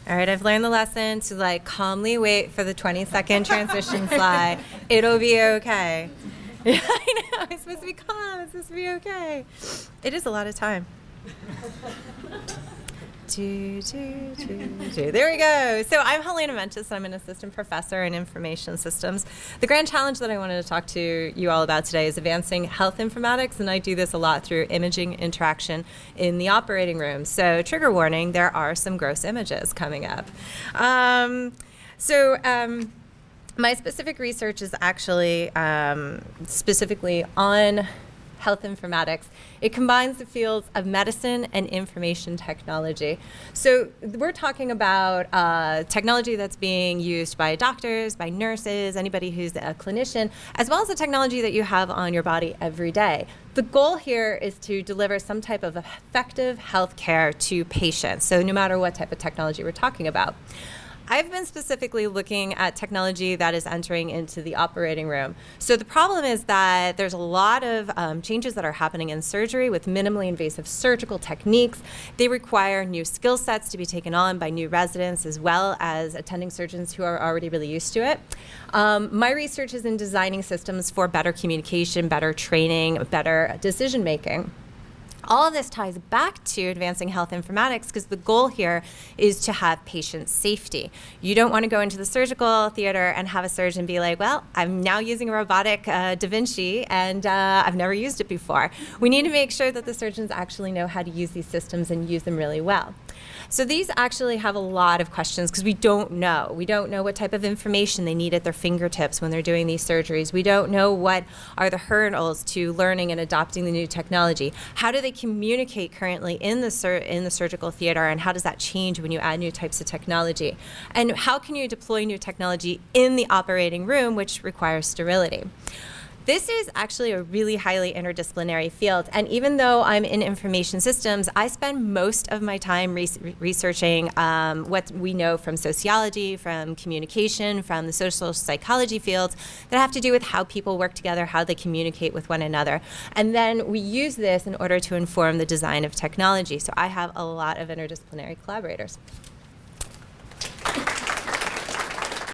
All right, I've learned the lesson to like calmly wait for the 20-second transition slide. It'll be okay. Yeah, I know. It's supposed to be calm. It's supposed to be okay. It is a lot of time. There we go. So I'm Helena Mentis. I'm an assistant professor in information systems. The grand challenge that I wanted to talk to you all about today is advancing health informatics, and I do this a lot through imaging interaction in the operating room. So trigger warning, there are some gross images coming up. My specific research is actually specifically on health informatics. It combines the fields of medicine and information technology. So we're talking about technology that's being used by doctors, by nurses, anybody who's a clinician, as well as the technology that you have on your body every day. The goal here is to deliver some type of effective health care to patients, so no matter what type of technology we're talking about. I've been specifically looking at technology that is entering into the operating room. So the problem is that there's a lot of changes that are happening in surgery with minimally invasive surgical techniques. They require new skill sets to be taken on by new residents as well as attending surgeons who are already really used to it. My research is in designing systems for better communication, better training, better decision making. All of this ties back to advancing health informatics because the goal here is to have patient safety. You don't want to go into the surgical theater and have a surgeon be like, well, I'm now using a robotic Da Vinci and I've never used it before. We need to make sure that the surgeons actually know how to use these systems and use them really well. So these actually have a lot of questions because we don't know. We don't know what type of information they need at their fingertips when they're doing these surgeries. We don't know what are the hurdles to learning and adopting the new technology. How do they communicate currently in the surgical theater, and how does that change when you add new types of technology? And how can you deploy new technology in the operating room, which requires sterility? This is actually a really highly interdisciplinary field, and even though I'm in information systems, I spend most of my time researching what we know from sociology, from communication, from the social psychology fields that have to do with how people work together, how they communicate with one another. And then we use this in order to inform the design of technology. So I have a lot of interdisciplinary collaborators.